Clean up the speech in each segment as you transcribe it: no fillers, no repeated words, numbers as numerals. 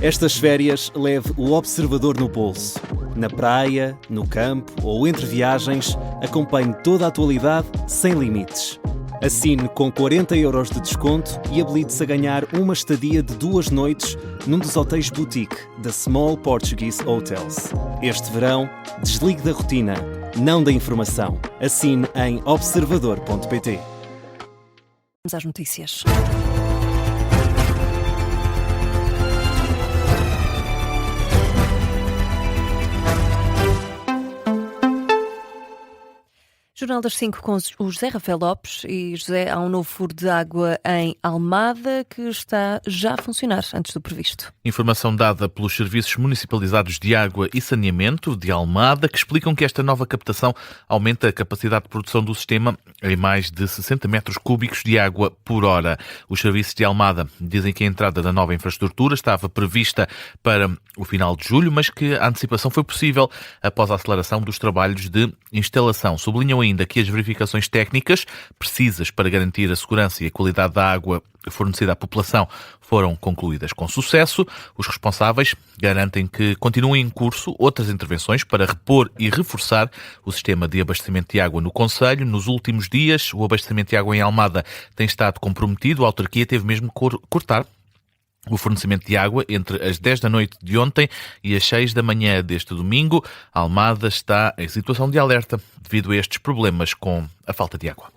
Estas férias leve o observador no bolso. Na praia, no campo ou entre viagens, acompanhe toda a atualidade sem limites. Assine com 40€ de desconto e habilite-se a ganhar uma estadia de 2 noites num dos hotéis boutique da Small Portuguese Hotels. Este verão, desligue da rotina, não da informação. Assine em observador.pt. Vamos às notícias. Jornal das 5 com o José Rafael Lopes. E, José, há um novo furo de água em Almada que está já a funcionar antes do previsto. Informação dada pelos Serviços Municipalizados de Água e Saneamento de Almada, que explicam que esta nova captação aumenta a capacidade de produção do sistema em mais de 60 metros cúbicos de água por hora. Os serviços de Almada dizem que a entrada da nova infraestrutura estava prevista para o final de julho, mas que a antecipação foi possível após a aceleração dos trabalhos de instalação. Sublinham ainda que as verificações técnicas precisas para garantir a segurança e a qualidade da água fornecida à população foram concluídas com sucesso. Os responsáveis garantem que continuam em curso outras intervenções para repor e reforçar o sistema de abastecimento de água no concelho. Nos últimos dias, o abastecimento de água em Almada tem estado comprometido. A autarquia teve mesmo que cortar o fornecimento de água entre as 10 da noite de ontem e as 6 da manhã deste domingo. A Almada está em situação de alerta devido a estes problemas com a falta de água.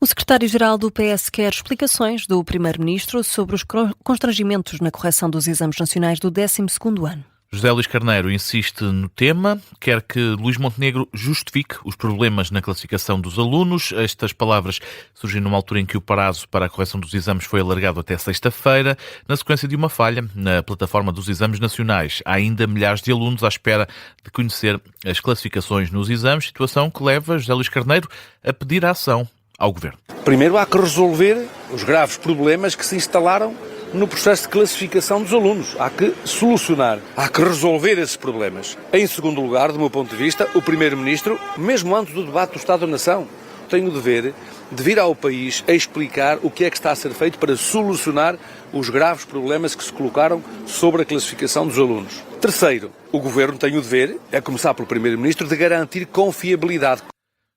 O secretário-geral do PS quer explicações do primeiro-ministro sobre os constrangimentos na correção dos exames nacionais do 12º ano. José Luís Carneiro insiste no tema, quer que Luís Montenegro justifique os problemas na classificação dos alunos. Estas palavras surgem numa altura em que o prazo para a correção dos exames foi alargado até sexta-feira, na sequência de uma falha na plataforma dos exames nacionais. Há ainda milhares de alunos à espera de conhecer as classificações nos exames, situação que leva José Luís Carneiro a pedir a ação ao Governo. Primeiro há que resolver os graves problemas que se instalaram no processo de classificação dos alunos. Há que solucionar, há que resolver esses problemas. Em segundo lugar, do meu ponto de vista, o Primeiro-Ministro, mesmo antes do debate do Estado da Nação, tem o dever de vir ao país a explicar o que é que está a ser feito para solucionar os graves problemas que se colocaram sobre a classificação dos alunos. Terceiro, o Governo tem o dever, a começar pelo Primeiro-Ministro, de garantir confiabilidade.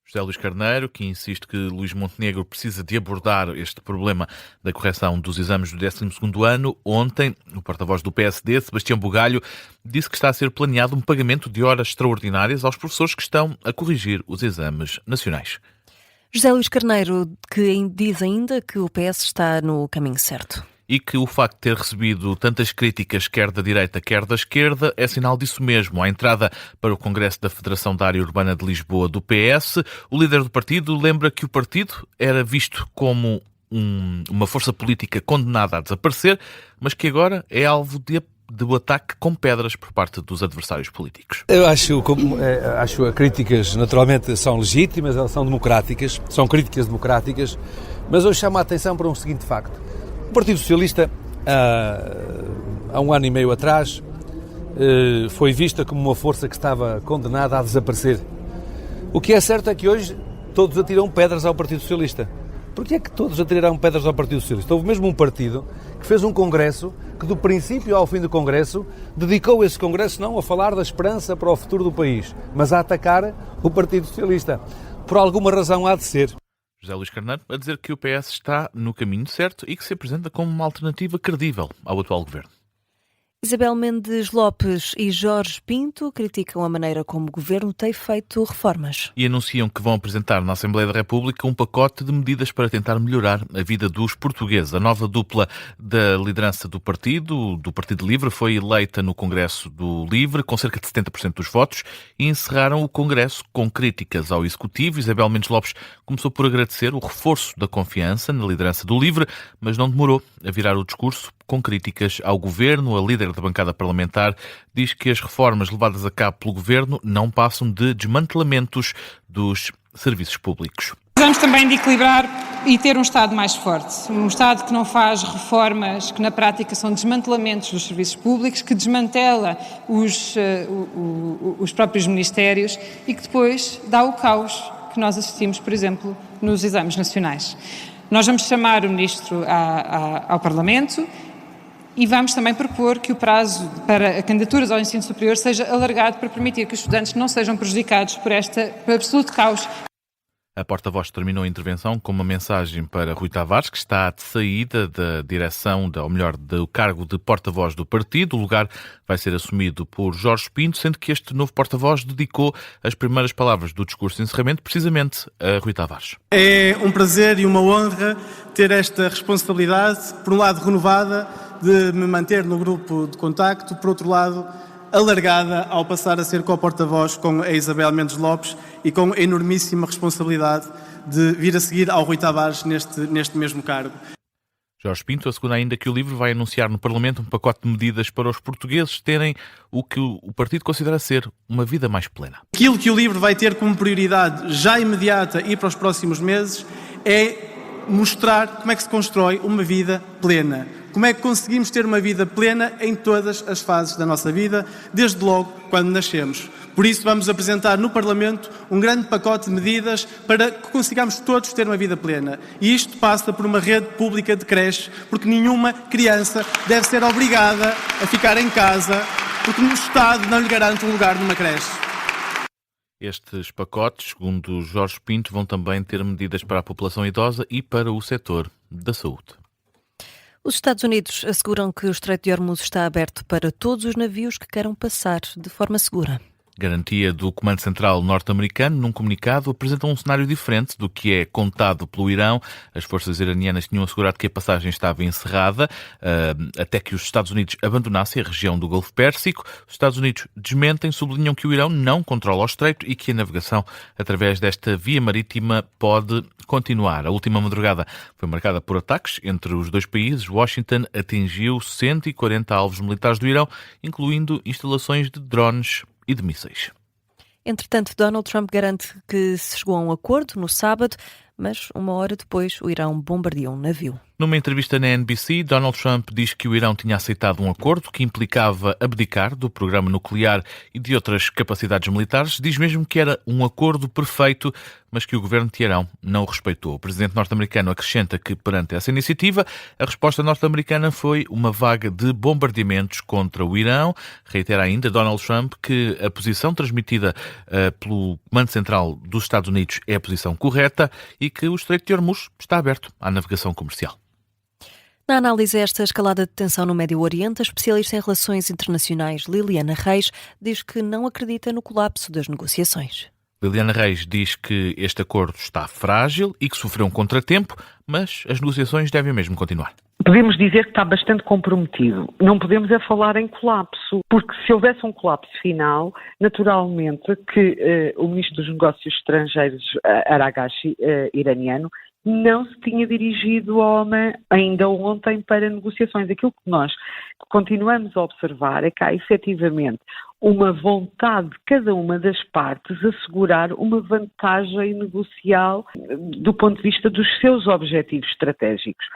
José Luís Carneiro, que insiste que Luís Montenegro precisa de abordar este problema da correção dos exames do 12º ano. Ontem, o porta-voz do PSD, Sebastião Bugalho, disse que está a ser planeado um pagamento de horas extraordinárias aos professores que estão a corrigir os exames nacionais. José Luís Carneiro, que diz ainda que o PS está no caminho certo. E que o facto de ter recebido tantas críticas, quer da direita, quer da esquerda, é sinal disso mesmo. À entrada para o Congresso da Federação da Área Urbana de Lisboa do PS, o líder do partido lembra que o partido era visto como uma força política condenada a desaparecer, mas que agora é alvo do ataque com pedras por parte dos adversários políticos. Eu acho que críticas naturalmente são legítimas, elas são democráticas, são críticas democráticas, mas eu chamo a atenção para um seguinte facto. O Partido Socialista, há um ano e meio atrás, foi vista como uma força que estava condenada a desaparecer. O que é certo é que hoje todos atiram pedras ao Partido Socialista. Porquê é que todos atiraram pedras ao Partido Socialista? Houve mesmo um partido que fez um congresso que, do princípio ao fim do congresso, dedicou esse congresso não a falar da esperança para o futuro do país, mas a atacar o Partido Socialista. Por alguma razão há de ser. José Luís Carneiro a dizer que o PS está no caminho certo e que se apresenta como uma alternativa credível ao atual governo. Isabel Mendes Lopes e Jorge Pinto criticam a maneira como o governo tem feito reformas. E anunciam que vão apresentar na Assembleia da República um pacote de medidas para tentar melhorar a vida dos portugueses. A nova dupla da liderança do Partido Livre, foi eleita no Congresso do Livre com cerca de 70% dos votos e encerraram o Congresso com críticas ao Executivo. Isabel Mendes Lopes começou por agradecer o reforço da confiança na liderança do Livre, mas não demorou a virar o discurso com críticas ao Governo. A líder da bancada parlamentar diz que as reformas levadas a cabo pelo Governo não passam de desmantelamentos dos serviços públicos. Precisamos também de equilibrar e ter um Estado mais forte. Um Estado que não faz reformas que na prática são desmantelamentos dos serviços públicos, que desmantela os próprios ministérios e que depois dá o caos que nós assistimos, por exemplo, nos exames nacionais. Nós vamos chamar o Ministro ao Parlamento E vamos também propor que o prazo para candidaturas ao ensino superior seja alargado para permitir que os estudantes não sejam prejudicados por absoluto caos. A porta-voz terminou a intervenção com uma mensagem para Rui Tavares, que está de saída da direção, ou melhor, do cargo de porta-voz do partido. O lugar vai ser assumido por Jorge Pinto, sendo que este novo porta-voz dedicou as primeiras palavras do discurso de encerramento precisamente a Rui Tavares. É um prazer e uma honra ter esta responsabilidade, por um lado renovada, de me manter no grupo de contacto, por outro lado alargada ao passar a ser co-porta-voz com a Isabel Mendes Lopes e com a enormíssima responsabilidade de vir a seguir ao Rui Tavares neste mesmo cargo. Jorge Pinto assegura ainda que o LIVRE vai anunciar no Parlamento um pacote de medidas para os portugueses terem o que o partido considera ser uma vida mais plena. Aquilo que o LIVRE vai ter como prioridade já imediata e para os próximos meses é mostrar como é que se constrói uma vida plena. Como é que conseguimos ter uma vida plena em todas as fases da nossa vida, desde logo quando nascemos. Por isso vamos apresentar no Parlamento um grande pacote de medidas para que consigamos todos ter uma vida plena. E isto passa por uma rede pública de creches, porque nenhuma criança deve ser obrigada a ficar em casa, porque o Estado não lhe garante um lugar numa creche. Estes pacotes, segundo Jorge Pinto, vão também ter medidas para a população idosa e para o setor da saúde. Os Estados Unidos asseguram que o Estreito de Hormuz está aberto para todos os navios que queiram passar de forma segura. Garantia do Comando Central norte-americano, num comunicado, apresenta um cenário diferente do que é contado pelo Irão. As forças iranianas tinham assegurado que a passagem estava encerrada até que os Estados Unidos abandonassem a região do Golfo Pérsico. Os Estados Unidos desmentem, sublinham que o Irão não controla o estreito e que a navegação através desta via marítima pode continuar. A última madrugada foi marcada por ataques entre os dois países. Washington atingiu 140 alvos militares do Irão, incluindo instalações de drones e de mísseis. Entretanto, Donald Trump garante que se chegou a um acordo no sábado, mas uma hora depois o Irão bombardeou um navio. Numa entrevista na NBC, Donald Trump diz que o Irão tinha aceitado um acordo que implicava abdicar do programa nuclear e de outras capacidades militares. Diz mesmo que era um acordo perfeito, mas que o governo de Teherão não o respeitou. O presidente norte-americano acrescenta que, perante essa iniciativa, a resposta norte-americana foi uma vaga de bombardeamentos contra o Irão. Reitera ainda Donald Trump que a posição transmitida pelo Comando Central dos Estados Unidos é a posição correta e que o Estreito de Hormuz está aberto à navegação comercial. Na análise a esta escalada de tensão no Médio Oriente, a especialista em relações internacionais Liliana Reis diz que não acredita no colapso das negociações. Liliana Reis diz que este acordo está frágil e que sofreu um contratempo, mas as negociações devem mesmo continuar. Podemos dizer que está bastante comprometido. Não podemos é falar em colapso, porque se houvesse um colapso final, naturalmente que o Ministro dos Negócios Estrangeiros, Aragashi, iraniano, não se tinha dirigido ao Oman ainda ontem para negociações. Aquilo que nós continuamos a observar é que há efetivamente uma vontade de cada uma das partes assegurar uma vantagem negocial do ponto de vista dos seus objetivos estratégicos.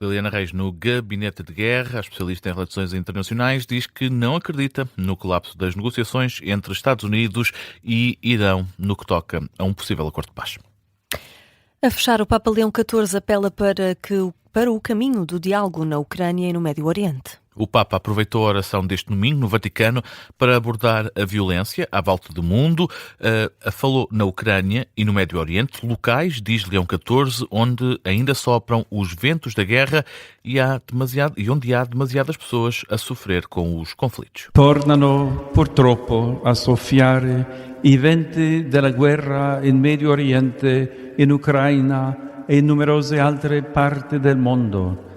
Liliana Reis, no Gabinete de Guerra, a especialista em relações internacionais, diz que não acredita no colapso das negociações entre Estados Unidos e Irão no que toca a um possível acordo de paz. A fechar, o Papa Leão XIV apela para o caminho do diálogo na Ucrânia e no Médio Oriente. O Papa aproveitou a oração deste domingo no Vaticano para abordar a violência à volta do mundo. Falou na Ucrânia e no Médio Oriente, locais, diz Leão XIV, onde ainda sopram os ventos da guerra e onde há demasiadas pessoas a sofrer com os conflitos. Tornano purtroppo a soffiare i venti della guerra in Medio Oriente, in Ucraina e in numerose altre parti del mondo.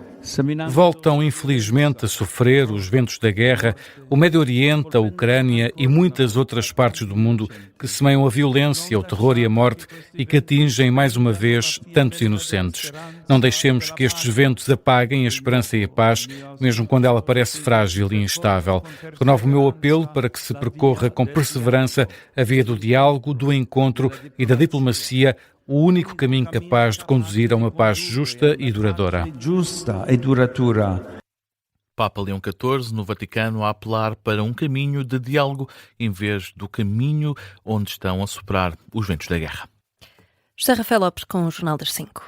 Voltam, infelizmente, a sofrer os ventos da guerra, o Médio Oriente, a Ucrânia e muitas outras partes do mundo que semeiam a violência, o terror e a morte e que atingem, mais uma vez, tantos inocentes. Não deixemos que estes ventos apaguem a esperança e a paz, mesmo quando ela parece frágil e instável. Renovo o meu apelo para que se percorra com perseverança a via do diálogo, do encontro e da diplomacia, o único caminho capaz de conduzir a uma paz justa e duradoura. Papa Leão XIV, no Vaticano, a apelar para um caminho de diálogo em vez do caminho onde estão a soprar os ventos da guerra. José Rafael Lopes com o Jornal das 5.